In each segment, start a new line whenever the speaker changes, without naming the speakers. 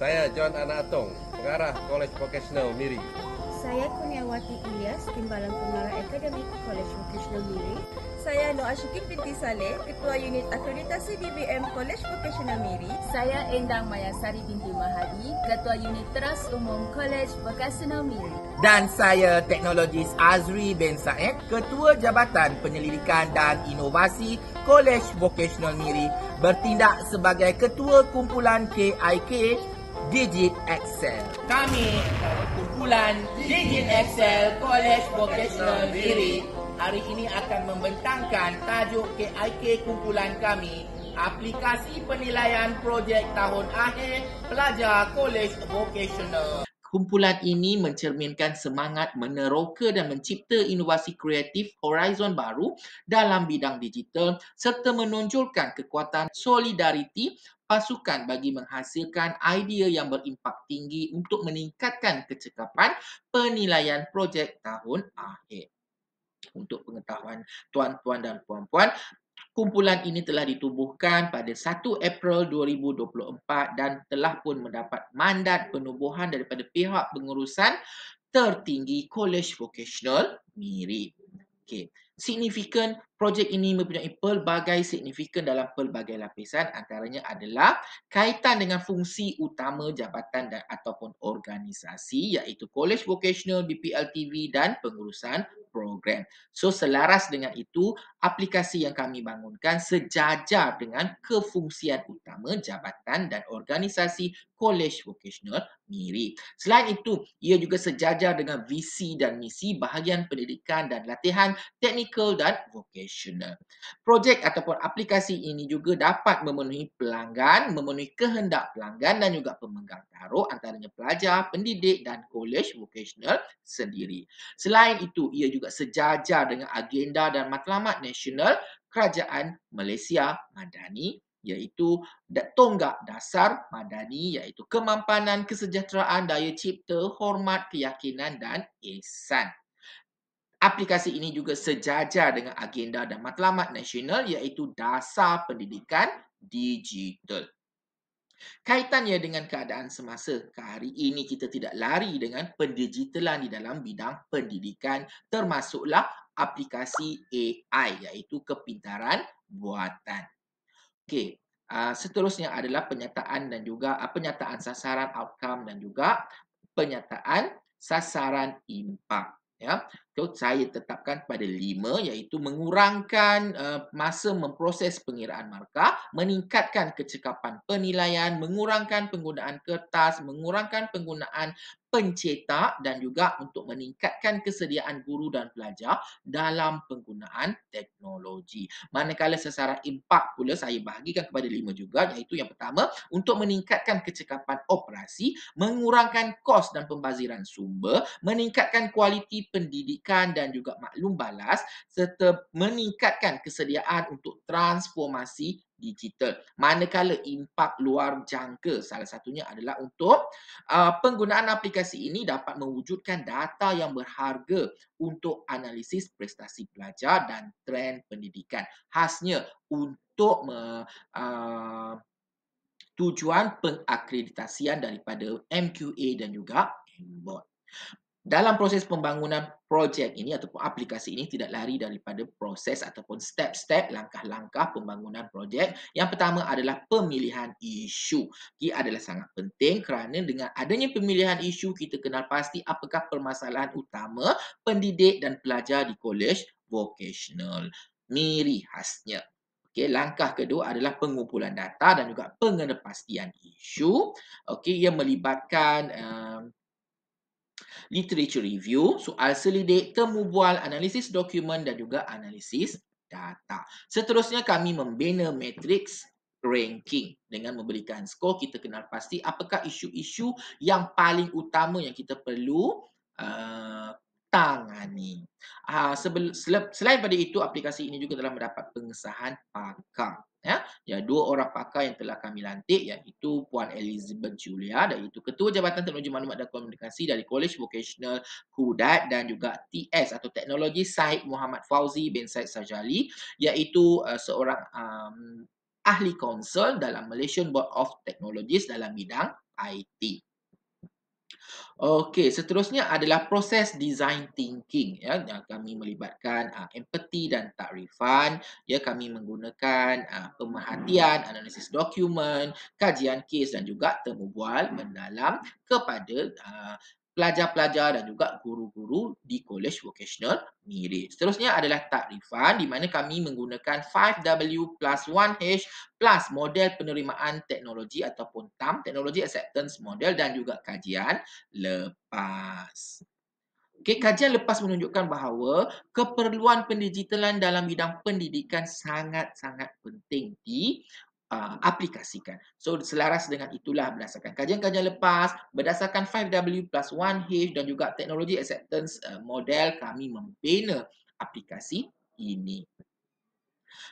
Saya John Anatong, pengarah Kolej Vocational Miri.
Saya Kurniawati Ilyas, Timbalan Pengarah Akademik Kolej Vocational Miri. Saya Noah Syukin binti Saleh, Ketua Unit Akreditasi DBM Kolej Vocational Miri.
Saya Endang Mayasari binti Mahadi, Ketua Unit Teras Umum Kolej Vocational Miri.
Dan saya Teknologis Azri bin Said, Ketua Jabatan Penyelidikan dan Inovasi Kolej Vocational Miri, bertindak sebagai Ketua Kumpulan KIK Digit Excel. Kami, kumpulan Digit Excel Kolej Vocational Miri, hari ini akan membentangkan tajuk KIK kumpulan kami, aplikasi penilaian projek tahun akhir pelajar Kolej Vocational. Kumpulan ini mencerminkan semangat meneroka dan mencipta inovasi kreatif horizon baru dalam bidang digital serta menonjolkan kekuatan solidariti pasukan bagi menghasilkan idea yang berimpak tinggi untuk meningkatkan kecekapan penilaian projek tahun akhir. Untuk pengetahuan tuan-tuan dan puan-puan, kumpulan ini telah ditubuhkan pada 1 April 2024 dan telah pun mendapat mandat penubuhan daripada pihak pengurusan tertinggi Kolej Vocational Miri. Okey. Signifikan projek ini mempunyai pelbagai signifikan dalam pelbagai lapisan, antaranya adalah kaitan dengan fungsi utama jabatan dan ataupun organisasi iaitu Kolej Vocational, BPLTV dan pengurusan program. So selaras dengan itu, aplikasi yang kami bangunkan sejajar dengan kefungsian utama jabatan dan organisasi Kolej Vocational Miri. Selain itu, ia juga sejajar dengan visi dan misi bahagian pendidikan dan latihan teknikal dan vocational. Projek ataupun aplikasi ini juga dapat memenuhi pelanggan, memenuhi kehendak pelanggan dan juga pemegang taruh antaranya pelajar, pendidik dan Kolej Vocational sendiri. Selain itu, ia juga sejajar dengan agenda dan matlamat nasional Kerajaan Malaysia Madani iaitu tonggak dasar madani iaitu kemampanan, kesejahteraan, daya cipta, hormat, keyakinan dan ihsan. Aplikasi ini juga sejajar dengan agenda dan matlamat nasional iaitu dasar pendidikan digital. Kaitannya dengan keadaan semasa, hari ini kita tidak lari dengan pendigitalan di dalam bidang pendidikan termasuklah aplikasi AI iaitu kepintaran buatan. Okey, seterusnya adalah penyataan dan juga penyataan sasaran outcome dan juga penyataan sasaran impak. Ya, so, saya tetapkan pada 5 iaitu mengurangkan masa memproses pengiraan markah, meningkatkan kecekapan penilaian, mengurangkan penggunaan kertas, mengurangkan penggunaan pencetak dan juga untuk meningkatkan kesediaan guru dan pelajar dalam penggunaan teknologi. Manakala sasaran impak pula saya bahagikan kepada 5 juga iaitu yang pertama untuk meningkatkan kecekapan operasi, mengurangkan kos dan pembaziran sumber, meningkatkan kualiti pendidikan dan juga maklum balas serta meningkatkan kesediaan untuk transformasi digital. Manakala impak luar jangka salah satunya adalah untuk penggunaan aplikasi ini dapat mewujudkan data yang berharga untuk analisis prestasi pelajar dan trend pendidikan. Khasnya untuk tujuan pengakreditasian daripada MQA dan juga MBOT. Dalam proses pembangunan projek ini ataupun aplikasi ini tidak lari daripada proses ataupun step-step langkah-langkah pembangunan projek. Yang pertama adalah pemilihan isu. Ia adalah sangat penting kerana dengan adanya pemilihan isu kita kenal pasti apakah permasalahan utama pendidik dan pelajar di Kolej Vocational Miri khasnya. Okey, langkah kedua adalah pengumpulan data dan juga pengenapastian isu. Okey, ia melibatkan literature review, soal selidik, temu bual, analisis dokumen dan juga analisis data. Seterusnya kami membina matriks ranking dengan memberikan skor. Kita kenal pasti apakah isu-isu yang paling utama yang kita perlu tangani. Selain pada itu, aplikasi ini juga telah mendapat pengesahan pakar. Ya, 2 orang pakar yang telah kami lantik iaitu Puan Elizabeth Julia iaitu Ketua Jabatan Teknologi Maklumat dan Komunikasi dari Kolej Vocational KUDAT dan juga TS atau Teknologi Syed Muhammad Fauzi bin Syed Sajali iaitu seorang ahli konsel dalam Malaysian Board of Technologies dalam bidang IT. Okey, seterusnya adalah proses design thinking ya. Kami melibatkan empathy dan takrifan. Ya, kami menggunakan pemerhatian, analisis dokumen, kajian kes dan juga temu bual mendalam kepada pelajar-pelajar dan juga guru-guru di Kolej Vocational Miri. Seterusnya adalah takrifan di mana kami menggunakan 5W plus 1H plus model penerimaan teknologi ataupun TAM, Technology Acceptance Model dan juga kajian lepas. Okey, kajian lepas menunjukkan bahawa keperluan pendigitalan dalam bidang pendidikan sangat-sangat penting di aplikasikan. So, selaras dengan itulah berdasarkan kajian-kajian lepas, berdasarkan 5W plus 1H dan juga Technology Acceptance Model, kami membina aplikasi ini.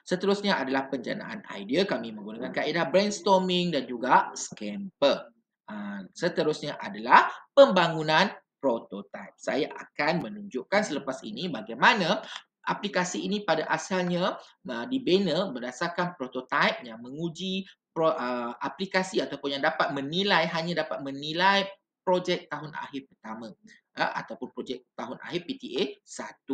Seterusnya adalah penjanaan idea. Kami menggunakan kaedah brainstorming dan juga scamper. Seterusnya adalah pembangunan prototype. Saya akan menunjukkan selepas ini bagaimana aplikasi ini pada asalnya dibina berdasarkan prototype yang menguji aplikasi ataupun yang hanya dapat menilai projek tahun akhir pertama ataupun projek tahun akhir PTA 1.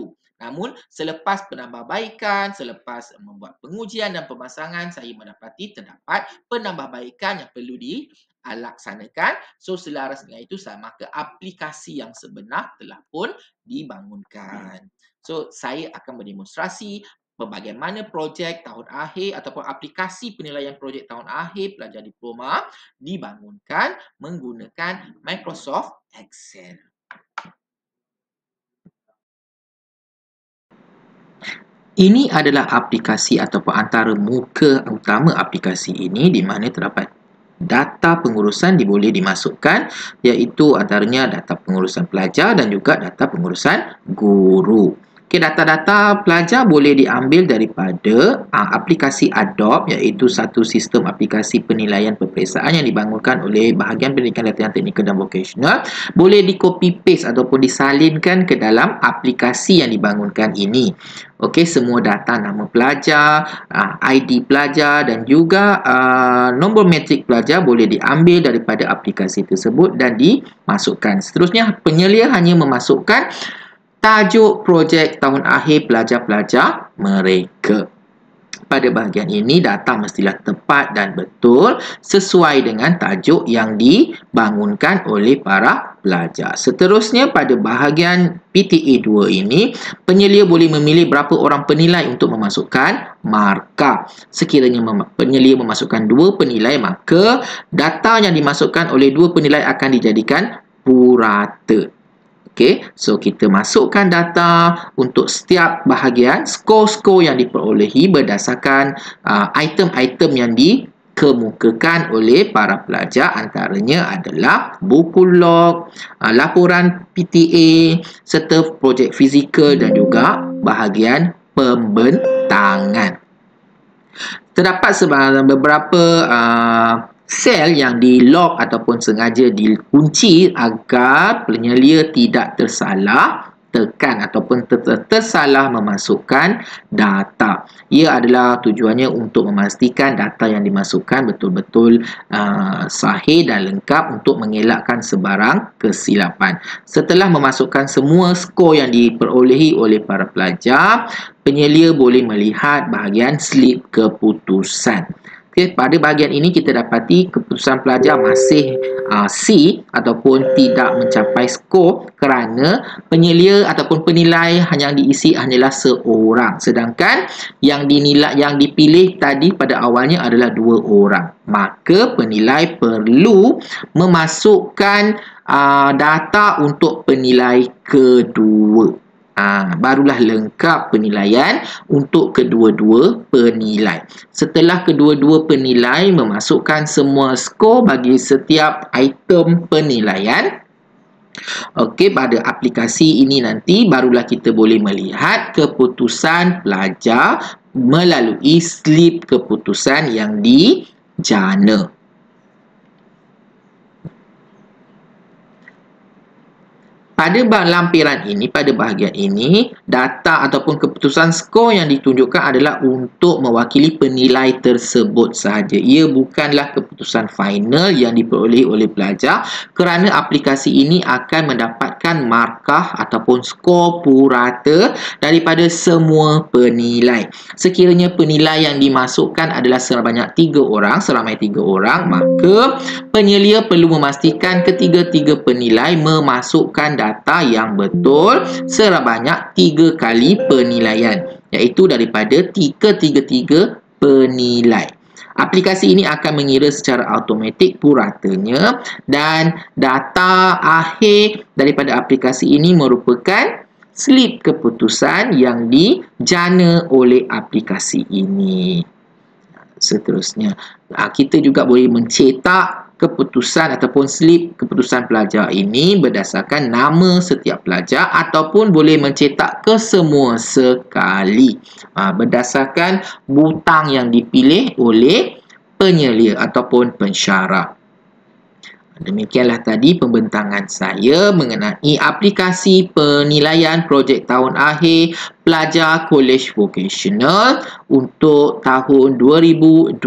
Namun selepas penambahbaikan, selepas membuat pengujian dan pemasangan, saya mendapati terdapat penambahbaikan yang perlu dilaksanakan. So selaras dengan itu, maka aplikasi yang sebenar telah pun dibangunkan. So saya akan berdemonstrasi bagaimana projek tahun akhir ataupun aplikasi penilaian projek tahun akhir pelajar diploma dibangunkan menggunakan Microsoft Excel. Ini adalah aplikasi ataupun antara muka utama aplikasi ini di mana terdapat data pengurusan boleh dimasukkan, iaitu antaranya data pengurusan pelajar dan juga data pengurusan guru. Okay, data-data pelajar boleh diambil daripada aplikasi Adobe, iaitu satu sistem aplikasi penilaian peperiksaan yang dibangunkan oleh bahagian pendidikan latihan teknikal dan vocational. Boleh di copy paste ataupun disalinkan ke dalam aplikasi yang dibangunkan ini. Okey, semua data nama pelajar, ID pelajar dan juga nombor metrik pelajar boleh diambil daripada aplikasi tersebut dan dimasukkan. Seterusnya, penyelia hanya memasukkan tajuk projek tahun akhir pelajar-pelajar mereka. Pada bahagian ini, data mestilah tepat dan betul sesuai dengan tajuk yang dibangunkan oleh para pelajar. Seterusnya, pada bahagian PTA 2 ini, penyelia boleh memilih berapa orang penilai untuk memasukkan markah. Sekiranya penyelia memasukkan 2 penilai, maka data yang dimasukkan oleh 2 penilai akan dijadikan purata. Okey, so kita masukkan data untuk setiap bahagian, skor-skor yang diperolehi berdasarkan item-item yang dikemukakan oleh para pelajar, antaranya adalah buku log, laporan PTA, serta projek fizikal dan juga bahagian pembentangan. Terdapat beberapa sel yang di-lock ataupun sengaja dikunci agar penyelia tidak tersalah tekan ataupun tersalah memasukkan data. Ia adalah tujuannya untuk memastikan data yang dimasukkan betul-betul sahih dan lengkap untuk mengelakkan sebarang kesilapan. Setelah memasukkan semua skor yang diperolehi oleh para pelajar, penyelia boleh melihat bahagian slip keputusan. Okay, pada bahagian ini kita dapati keputusan pelajar masih C ataupun tidak mencapai skor kerana penyelia ataupun penilai yang diisi hanyalah seorang, sedangkan yang dipilih tadi pada awalnya adalah 2 orang. Maka penilai perlu memasukkan data untuk penilai kedua. Barulah lengkap penilaian untuk kedua-dua penilai. Setelah kedua-dua penilai memasukkan semua skor bagi setiap item penilaian, okey, pada aplikasi ini nanti barulah kita boleh melihat keputusan pelajar melalui slip keputusan yang dijana. Pada lampiran ini, pada bahagian ini, data ataupun keputusan skor yang ditunjukkan adalah untuk mewakili penilai tersebut sahaja. Ia bukanlah keputusan final yang diperolehi oleh pelajar kerana aplikasi ini akan mendapatkan markah ataupun skor purata daripada semua penilai. Sekiranya penilai yang dimasukkan adalah sebanyak 3 orang, maka penyelia perlu memastikan ketiga-tiga penilai memasukkan data yang betul sebanyak 3 kali penilaian, iaitu daripada ketiga-tiga penilai. Aplikasi ini akan mengira secara automatik puratanya dan data akhir daripada aplikasi ini merupakan slip keputusan yang dijana oleh aplikasi ini. Seterusnya, kita juga boleh mencetak keputusan ataupun slip keputusan pelajar ini berdasarkan nama setiap pelajar ataupun boleh mencetak kesemua sekali berdasarkan butang yang dipilih oleh penyelia ataupun pensyarah. Demikianlah tadi pembentangan saya mengenai aplikasi penilaian projek tahun akhir pelajar Kolej Vocational untuk tahun 2025.